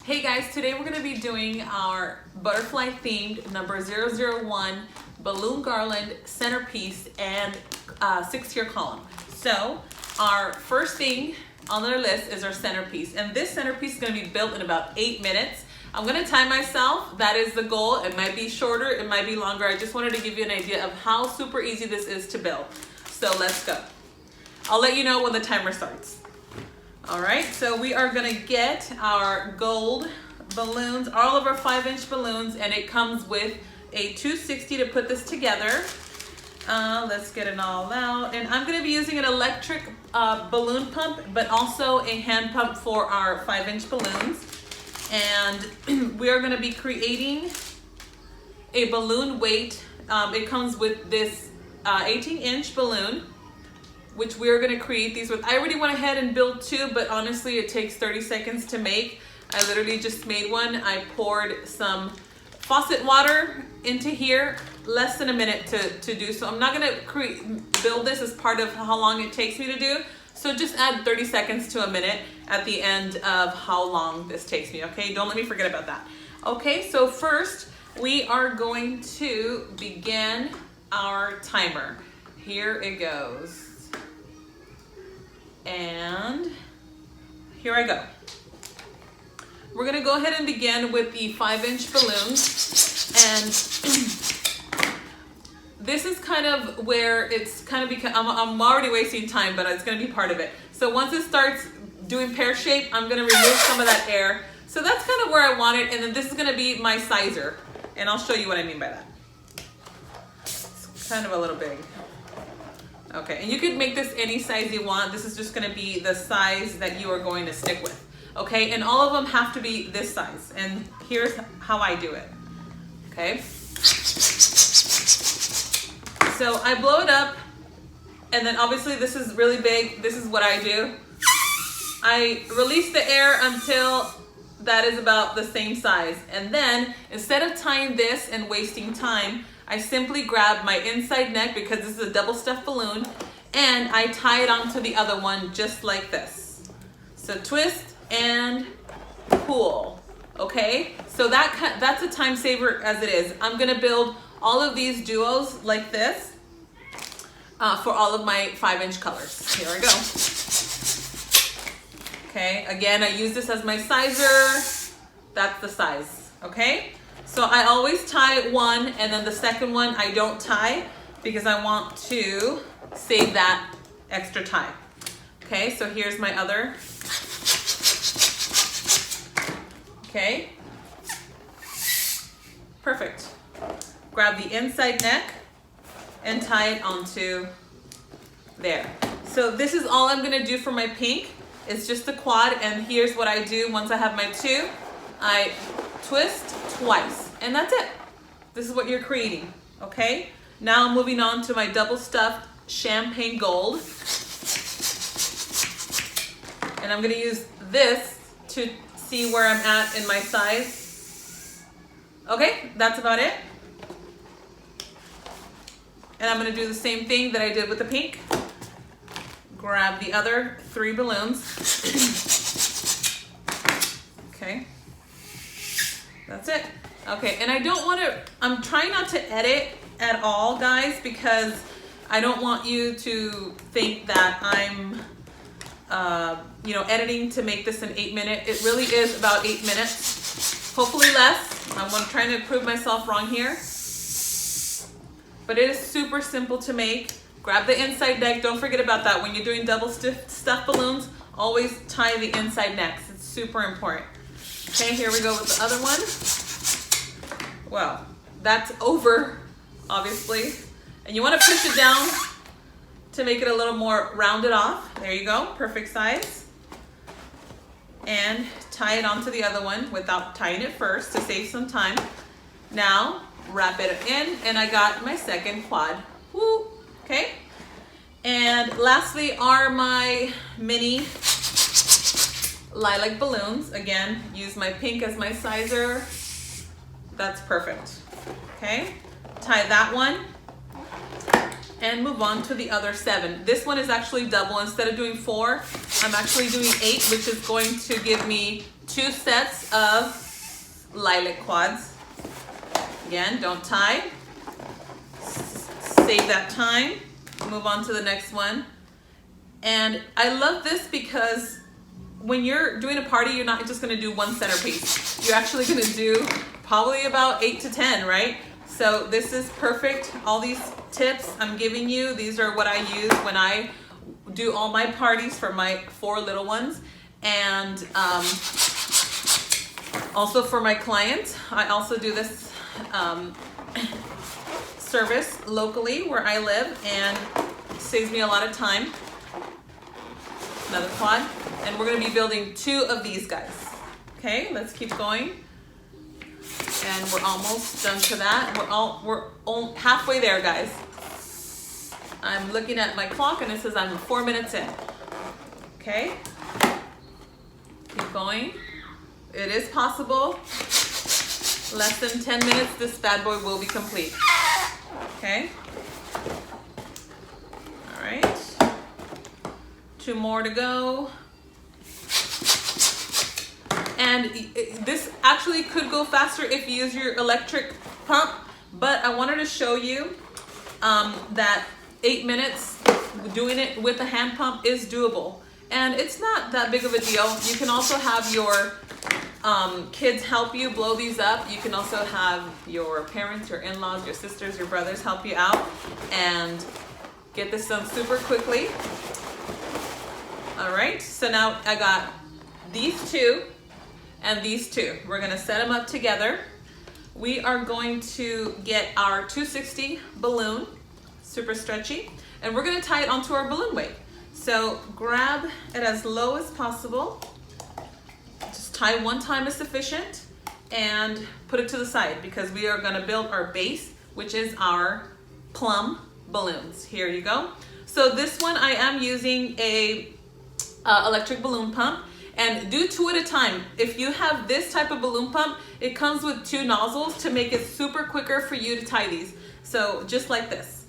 Hey guys, today we're going to be doing our butterfly themed number 001 balloon garland centerpiece and 6-tier column. So our first thing on our list is our centerpiece, and this centerpiece is going to be built in about 8 minutes. I'm going to time myself. That is the goal. It might be shorter, it might be longer. I just wanted to give you an idea of how super easy this is to build. So let's go. I'll let you know when the timer starts. All right, so we are gonna get our gold balloons, all of our 5-inch balloons, and it comes with a 260 to put this together. Let's get it all out. And I'm gonna be using an electric balloon pump, but also a hand pump for our 5-inch balloons. And we are gonna be creating a balloon weight. It comes with this 18-inch balloon, which we're gonna create these with. I already went ahead and built 2, but honestly it takes 30 seconds to make. I literally just made one. I poured some faucet water into here, less than a minute to do. So I'm not gonna build this as part of how long it takes me to do. So just add 30 seconds to a minute at the end of how long this takes me, okay? Don't let me forget about that. Okay, so first we are going to begin our timer. Here it goes. And here I go. We're gonna go ahead and begin with the 5-inch balloons. And this is kind of where it's kind of become, I'm already wasting time, but it's gonna be part of it. So once it starts doing pear shape, I'm gonna remove some of that air. So that's kind of where I want it. And then this is gonna be my sizer. And I'll show you what I mean by that. It's kind of a little big. Okay, and you could make this any size you want. This is just gonna be the size that you are going to stick with. Okay, and all of them have to be this size. And here's how I do it, okay? So I blow it up, and then obviously this is really big. This is what I do. I release the air until that is about the same size. And then instead of tying this and wasting time, I simply grab my inside neck, because this is a double stuffed balloon, and I tie it onto the other one just like this. So twist and pull, okay? So that's a time saver as it is. I'm gonna build all of these duos like this for all of my 5-inch colors. Here I go. Okay, again, I use this as my sizer. That's the size, okay? So I always tie one, and then the second one I don't tie because I want to save that extra tie. Okay, so here's my other. Okay, perfect. Grab the inside neck and tie it onto there. So this is all I'm gonna do for my pink. It's just the quad, and here's what I do once I have my 2. I twist twice, and that's it. This is what you're creating, okay? Now I'm moving on to my double stuffed champagne gold. And I'm gonna use this to see where I'm at in my size. Okay, that's about it. And I'm gonna do the same thing that I did with the pink. Grab the other 3 balloons. Okay. That's it. Okay, and I don't want to, I'm trying not to edit at all, guys, because I don't want you to think that I'm, editing to make this an 8-minute. It really is about 8 minutes, hopefully less. I'm trying to prove myself wrong here. But it is super simple to make. Grab the inside neck. Don't forget about that. When you're doing double stuffed balloons, always tie the inside necks. It's super important. Okay, here we go with the other one. Well, that's over, obviously. And you want to push it down to make it a little more rounded off. There you go, perfect size. And tie it onto the other one without tying it first to save some time. Now, wrap it in, and I got my second quad. Woo, okay? And lastly are my mini lilac balloons. Again, use my pink as my sizer. That's perfect. Okay, tie that one and move on to the other 7. This one is actually double. Instead of doing 4, I'm actually doing 8, which is going to give me 2 sets of lilac quads. Again, don't tie. Save that time. Move on to the next one. And I love this because when you're doing a party, you're not just gonna do one centerpiece. You're actually gonna do probably about 8 to 10, right? So this is perfect. All these tips I'm giving you, these are what I use when I do all my parties for my 4 little ones. And also for my clients, I also do this service locally where I live, and saves me a lot of time. Another quad. And we're gonna be building 2 of these guys. Okay, let's keep going. And we're almost done to that. We're halfway there, guys. I'm looking at my clock and it says I'm 4 minutes in. Okay, keep going. It is possible. Less than 10 minutes, this bad boy will be complete. Okay. All right. 2 more to go. And this actually could go faster if you use your electric pump, but I wanted to show you that 8 minutes doing it with a hand pump is doable. And it's not that big of a deal. You can also have your kids help you blow these up. You can also have your parents, your in-laws, your sisters, your brothers help you out and get this done super quickly. All right, so now I got these 2 and these 2. We're gonna set them up together. We are going to get our 260 balloon, super stretchy, and we're gonna tie it onto our balloon weight. So grab it as low as possible. Just tie 1 time is sufficient and put it to the side because we are gonna build our base, which is our plum balloons. Here you go. So this one I am using a electric balloon pump, and do 2 at a time. If you have this type of balloon pump, it comes with 2 nozzles to make it super quicker for you to tie these. So just like this.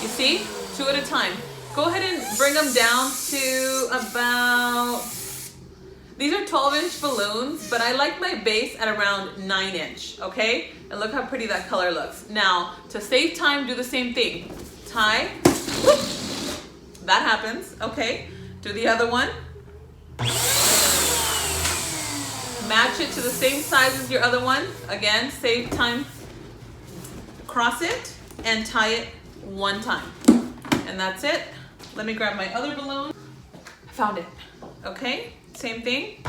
You see? 2 at a time. Go ahead and bring them down to about, these are 12-inch balloons, but I like my base at around 9-inch, okay? And look how pretty that color looks. Now, to save time, do the same thing. Tie, whoop, that happens, okay? Do the other one. Match it to the same size as your other one. Again, save time. Cross it and tie it 1 time. And that's it. Let me grab my other balloon. I found it. Okay, same thing.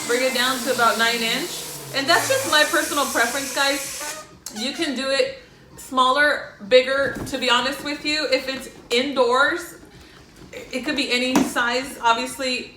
Bring it down to about 9-inch. And that's just my personal preference, guys. You can do it smaller, bigger, to be honest with you. If it's indoors, it could be any size. Obviously,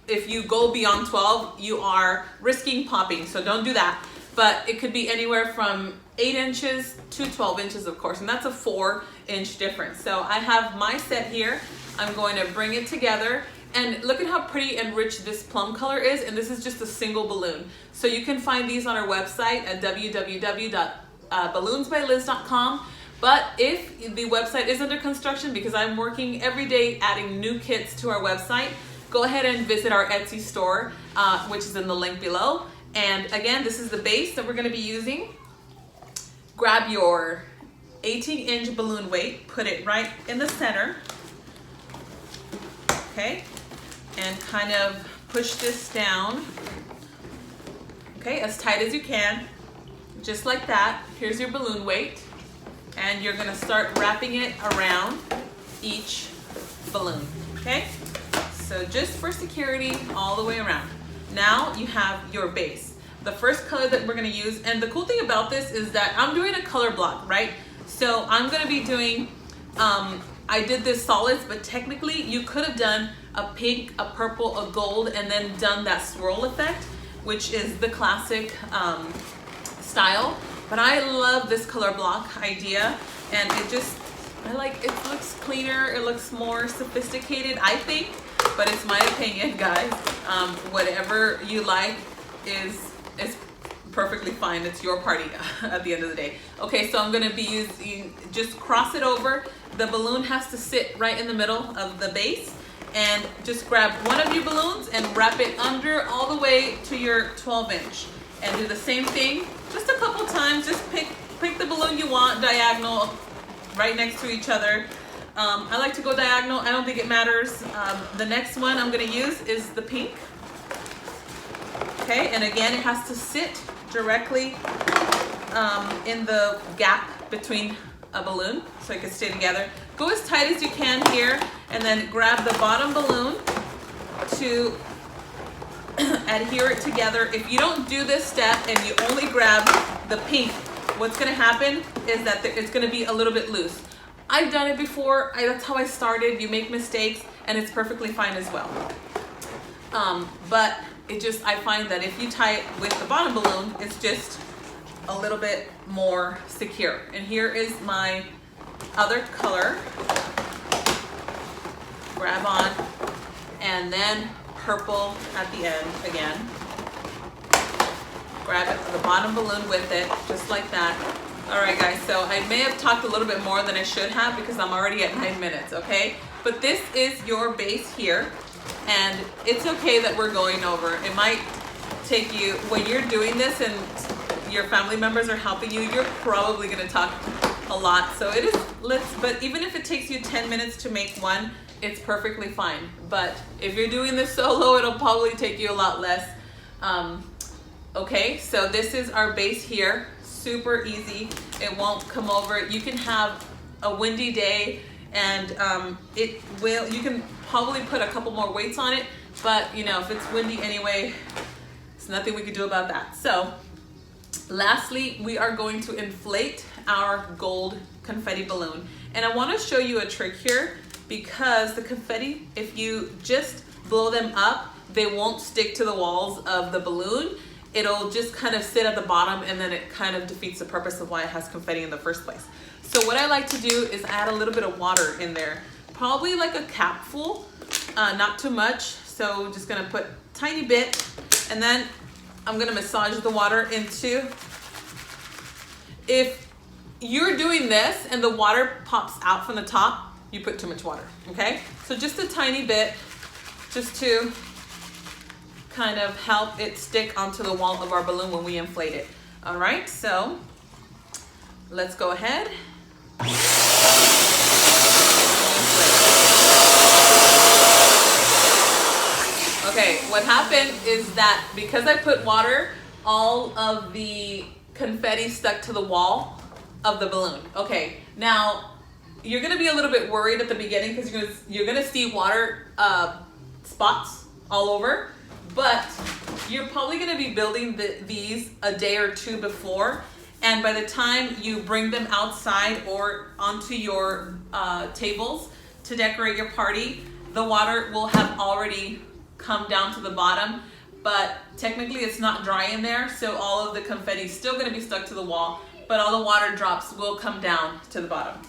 if you go beyond 12, you are risking popping, so don't do that. But it could be anywhere from 8 inches to 12 inches, of course, and that's a 4-inch difference. So I have my set here. I'm going to bring it together, and look at how pretty and rich this plum color is, and this is just a single balloon. So you can find these on our website at www.balloonsbyliz.com. But if the website is under construction, because I'm working every day adding new kits to our website, go ahead and visit our Etsy store, which is in the link below. And again, this is the base that we're gonna be using. Grab your 18-inch balloon weight, put it right in the center, okay? And kind of push this down, okay, as tight as you can, just like that. Here's your balloon weight, and you're gonna start wrapping it around each balloon, okay? So just for security, all the way around. Now you have your base. The first color that we're gonna use, and the cool thing about this is that I'm doing a color block, right? So I'm gonna be doing, I did this solids, but technically you could have done a pink, a purple, a gold, and then done that swirl effect, which is the classic style. But I love this color block idea, and it just, it looks cleaner, it looks more sophisticated, I think, but it's my opinion, guys. Whatever you like is perfectly fine. It's your party at the end of the day. Okay, so I'm gonna be using, just cross it over. The balloon has to sit right in the middle of the base, and just grab one of your balloons and wrap it under all the way to your 12-inch. And do the same thing just a couple times. Just pick the balloon you want, diagonal, right next to each other. I like to go diagonal. I don't think it matters. The next one I'm going to use is the pink. Okay, and again, it has to sit directly in the gap between a balloon so it can stay together. Go as tight as you can here, and then grab the bottom balloon to adhere it together. If you don't do this step and you only grab the pink, what's going to happen is that it's going to be a little bit loose. I've done it before. That's how I started. You make mistakes, and it's perfectly fine as well. But I find that if you tie it with the bottom balloon, it's just a little bit more secure. And here is my other color. Grab on, and then purple at the end again. Grab it, the bottom balloon with it, just like that. All right, guys, so I may have talked a little bit more than I should have because I'm already at 9 minutes, okay? But this is your base here, and it's okay that we're going over. It might take you, when you're doing this and your family members are helping you, you're probably gonna talk a lot. So it is, but even if it takes you 10 minutes to make one, it's perfectly fine. But if you're doing this solo, it'll probably take you a lot less. Okay, so this is our base here. Super easy. It won't come over. You can have a windy day, and you can probably put a couple more weights on it, but you know, if it's windy anyway, there's nothing we can do about that. So lastly, we are going to inflate our gold confetti balloon. And I want to show you a trick here, because the confetti, if you just blow them up, they won't stick to the walls of the balloon. It'll just kind of sit at the bottom, and then it kind of defeats the purpose of why it has confetti in the first place. So what I like to do is add a little bit of water in there, probably like a capful, not too much. So just gonna put a tiny bit, and then I'm gonna massage the water into. If you're doing this and the water pops out from the top, you put too much water, okay? So just a tiny bit, just to kind of help it stick onto the wall of our balloon when we inflate it. All right, so let's go ahead. Okay, what happened is that because I put water, all of the confetti stuck to the wall of the balloon. Okay, now you're gonna be a little bit worried at the beginning because you're gonna see water spots all over, but you're probably gonna be building these a day or two before, and by the time you bring them outside or onto your tables to decorate your party, the water will have already come down to the bottom, but technically it's not dry in there, so all of the confetti is still gonna be stuck to the wall, but all the water drops will come down to the bottom,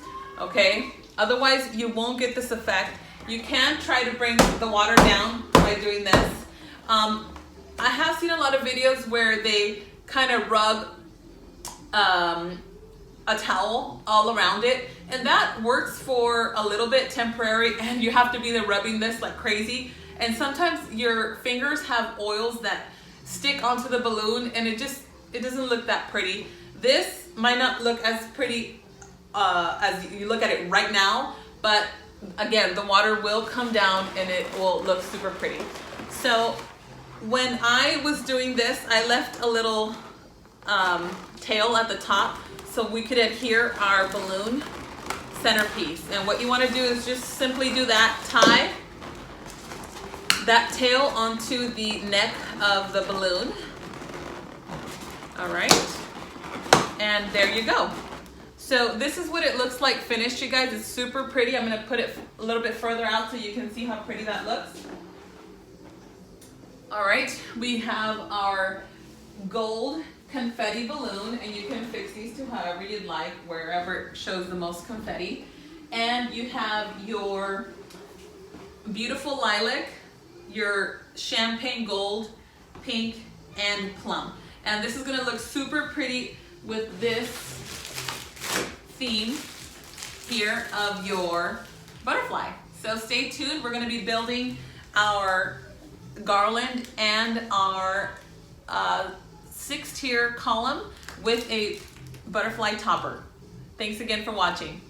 okay? Otherwise, you won't get this effect. You can try to bring the water down by doing this. I have seen a lot of videos where they kind of rub a towel all around it, and that works for a little bit temporary, and you have to be there rubbing this like crazy. And sometimes your fingers have oils that stick onto the balloon, and it doesn't look that pretty. This might not look as pretty as you look at it right now, but again, the water will come down and it will look super pretty. So when I was doing this, I left a little tail at the top so we could adhere our balloon centerpiece. And what you want to do is just simply do that, tie that tail onto the neck of the balloon. All right, and there you go. So this is what it looks like finished, you guys. It's super pretty. I'm gonna put it a little bit further out so you can see how pretty that looks. All right, we have our gold confetti balloon, and you can fix these to however you'd like, wherever it shows the most confetti. And you have your beautiful lilac, your champagne gold, pink, and plum. And this is gonna look super pretty with this theme here of your butterfly. So stay tuned. We're going to be building our garland and our 6-tier column with a butterfly topper. Thanks again for watching.